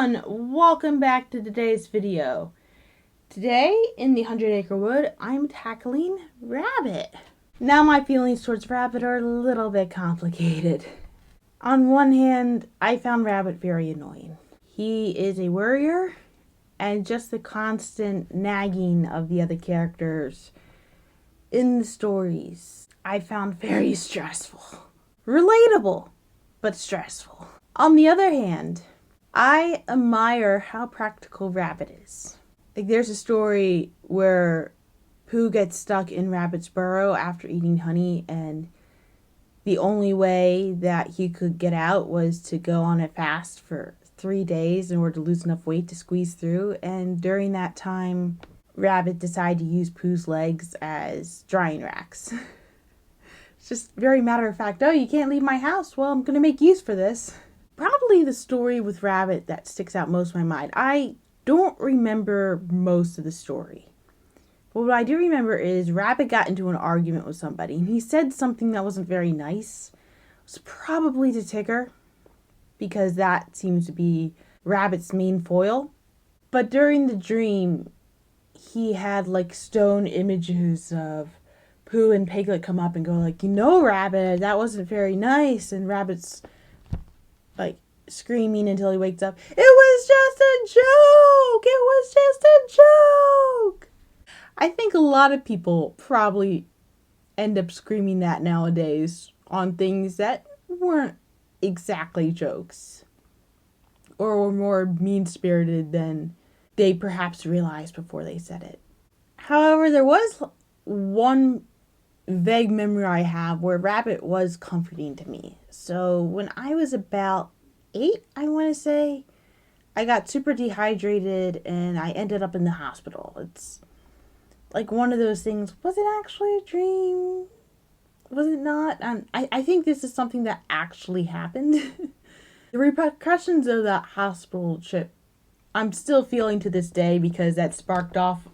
everyone, welcome back to today's video. Today in the 100 Acre Wood, I'm tackling Rabbit. Now my feelings towards Rabbit are a little bit complicated. On one hand, I found Rabbit very annoying. He is a worrier, and just the constant nagging of the other characters in the stories I found very stressful. Relatable, but stressful. On the other hand, I admire how practical Rabbit is. Like, there's a story where Pooh gets stuck in Rabbit's burrow after eating honey, and the only way that he could get out was to go on a fast for 3 days in order to lose enough weight to squeeze through. And during that time, Rabbit decided to use Pooh's legs as drying racks. It's just very matter of fact, oh, you can't leave my house? Well, I'm going to make use for this. Probably the story with Rabbit that sticks out most in my mind. I don't remember most of the story. But what I do remember is Rabbit got into an argument with somebody, and he said something that wasn't very nice. It was probably to Tigger, because that seems to be Rabbit's main foil. But during the dream, he had like stone images of Pooh and Piglet come up and go like, you know, Rabbit, that wasn't very nice. And Rabbit's like screaming until he wakes up. It was just a joke! It was just a joke! I think a lot of people probably end up screaming that nowadays on things that weren't exactly jokes, or were more mean-spirited than they perhaps realized before they said it. However, there was one vague memory I have where Rabbit was comforting to me. So when I was about 8, I want to say, I got super dehydrated and I ended up in the hospital. It's like one of those things, was it actually a dream? Was it not? I think this is something that actually happened. The repercussions of that hospital trip, I'm still feeling to this day, because that sparked off,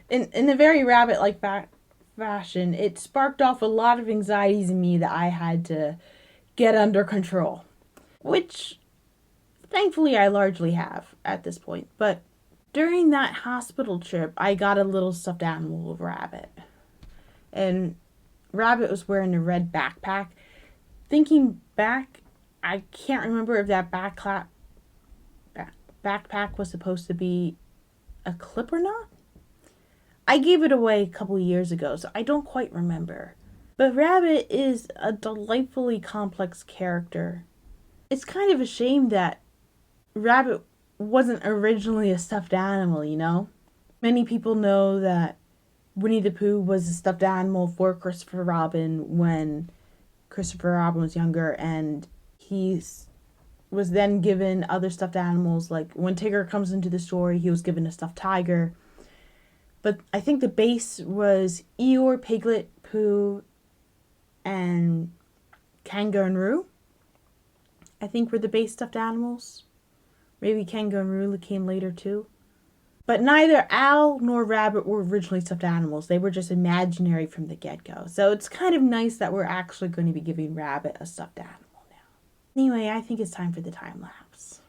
in a very Rabbit-like fashion, it sparked off a lot of anxieties in me that I had to get under control. Which, thankfully, I largely have at this point. But during that hospital trip, I got a little stuffed animal of Rabbit. And Rabbit was wearing a red backpack. Thinking back, I can't remember if that backpack was supposed to be a clip or not. I gave it away a couple years ago, so I don't quite remember. But Rabbit is a delightfully complex character. It's kind of a shame that Rabbit wasn't originally a stuffed animal, you know? Many people know that Winnie the Pooh was a stuffed animal for Christopher Robin when Christopher Robin was younger, and he was then given other stuffed animals. Like when Tigger comes into the story, he was given a stuffed tiger. But I think the base was Eeyore, Piglet, Pooh, and Kangaroo. I think were the base stuffed animals. Maybe Kangaroo came later too. But neither Owl nor Rabbit were originally stuffed animals. They were just imaginary from the get-go. So it's kind of nice that we're actually going to be giving Rabbit a stuffed animal now. Anyway, I think it's time for the time lapse.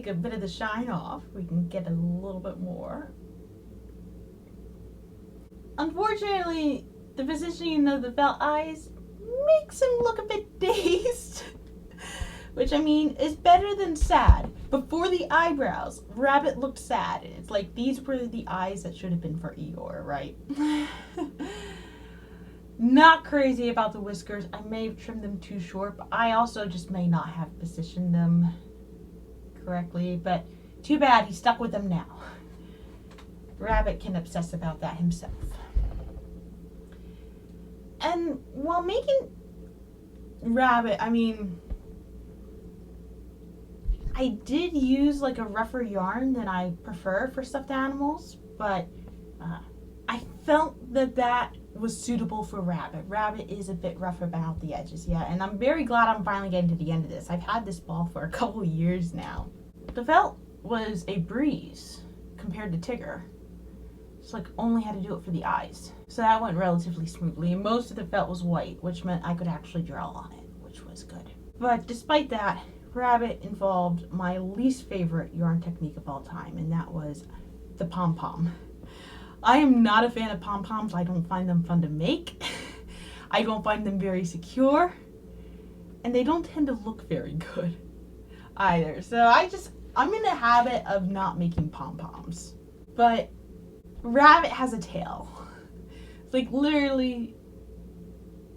take a bit of the shine off, we can get a little bit more. Unfortunately, the positioning of the felt eyes makes him look a bit dazed. Which, I mean, is better than sad. Before the eyebrows, Rabbit looked sad. It's like these were the eyes that should have been for Eeyore, right? Not crazy about the whiskers. I may have trimmed them too short, but I also just may not have positioned them correctly. But too bad, he's stuck with them now. Rabbit can obsess about that himself. And while making Rabbit, I mean, I did use like a rougher yarn than I prefer for stuffed animals, but I felt that was suitable for Rabbit. Rabbit is a bit rough about the edges, yeah, and I'm very glad I'm finally getting to the end of this. I've had this ball for a couple years now. The felt was a breeze compared to Tigger. It's like only had to do it for the eyes. So that went relatively smoothly, and most of the felt was white, which meant I could actually draw on it, which was good. But despite that, Rabbit involved my least favorite yarn technique of all time, and that was the pom-pom. I am not a fan of pom-poms. I don't find them fun to make. I don't find them very secure, and they don't tend to look very good either. So I'm in a habit of not making pom-poms. But Rabbit has a tail. Like literally,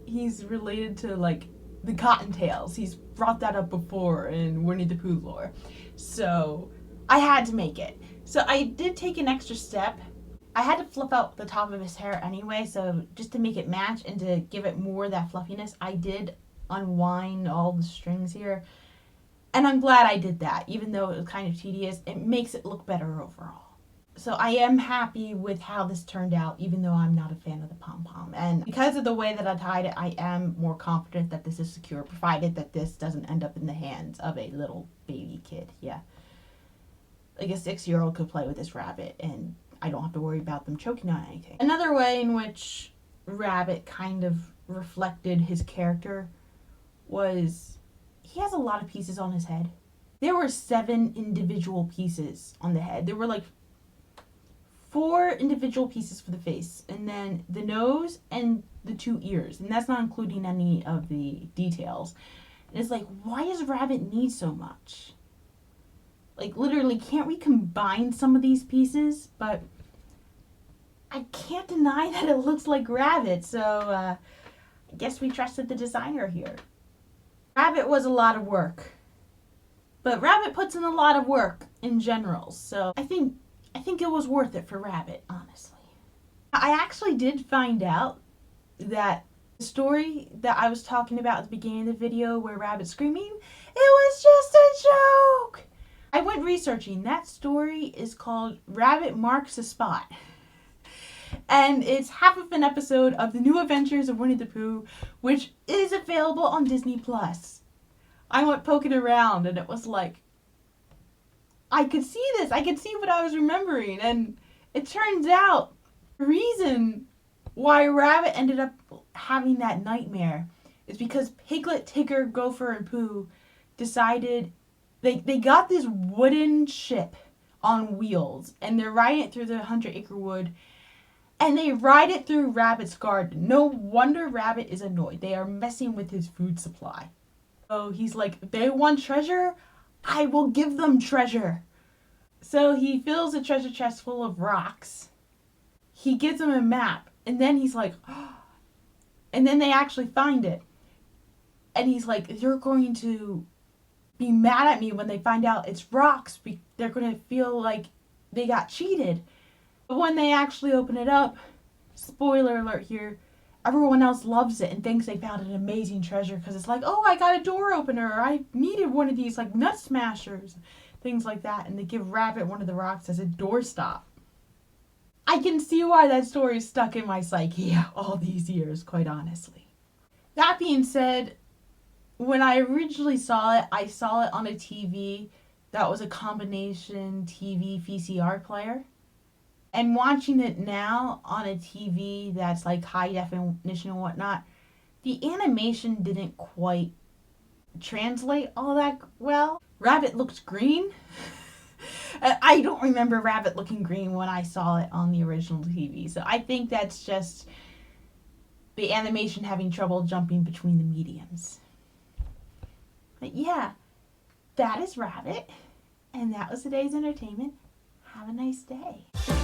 he's related to like the cottontails. He's brought that up before in Winnie the Pooh lore. So I had to make it. So I did take an extra step. I had to flip out the top of his hair anyway, so just to make it match and to give it more of that fluffiness, I did unwind all the strings here. And I'm glad I did that, even though it was kind of tedious. It makes it look better overall. So I am happy with how this turned out, even though I'm not a fan of the pom-pom. And because of the way that I tied it, I am more confident that this is secure, provided that this doesn't end up in the hands of a little baby kid. Yeah. Like a 6-year-old could play with this Rabbit, and I don't have to worry about them choking on anything. Another way in which Rabbit kind of reflected his character was he has a lot of pieces on his head. There were 7 individual pieces on the head. There were like 4 individual pieces for the face, and then the nose and the 2 ears, and that's not including any of the details. And it's like, why does Rabbit need so much? Like, literally, can't we combine some of these pieces? But I can't deny that it looks like Rabbit, so I guess we trusted the designer here. Rabbit was a lot of work, but Rabbit puts in a lot of work in general, so I think it was worth it for Rabbit, honestly. I actually did find out that the story that I was talking about at the beginning of the video where Rabbit's screaming, it was just a joke! I went researching. That story is called Rabbit Marks a Spot. And it's half of an episode of The New Adventures of Winnie the Pooh, which is available on Disney+. I went poking around and it was like, I could see this. I could see what I was remembering. And it turns out the reason why Rabbit ended up having that nightmare is because Piglet, Tigger, Gopher, and Pooh decided they got this wooden ship on wheels, and they're riding it through the 100-acre wood, and they ride it through Rabbit's garden. No wonder Rabbit is annoyed. They are messing with his food supply. So he's like, they want treasure? I will give them treasure. So he fills a treasure chest full of rocks. He gives them a map, and then he's like, oh. And then they actually find it. And he's like, you're going to be mad at me when they find out it's rocks. They're going to feel like they got cheated. But when they actually open it up, spoiler alert here, everyone else loves it and thinks they found an amazing treasure because it's like, oh, I got a door opener. I needed one of these like nut smashers, things like that. And they give Rabbit one of the rocks as a doorstop. I can see why that story is stuck in my psyche all these years, quite honestly. That being said, when I originally saw it, I saw it on a TV that was a combination TV VCR player. And watching it now on a TV that's like high definition and whatnot, the animation didn't quite translate all that well. Rabbit looked green. I don't remember Rabbit looking green when I saw it on the original TV. So I think that's just the animation having trouble jumping between the mediums. But yeah, that is Rabbit. And that was today's entertainment. Have a nice day.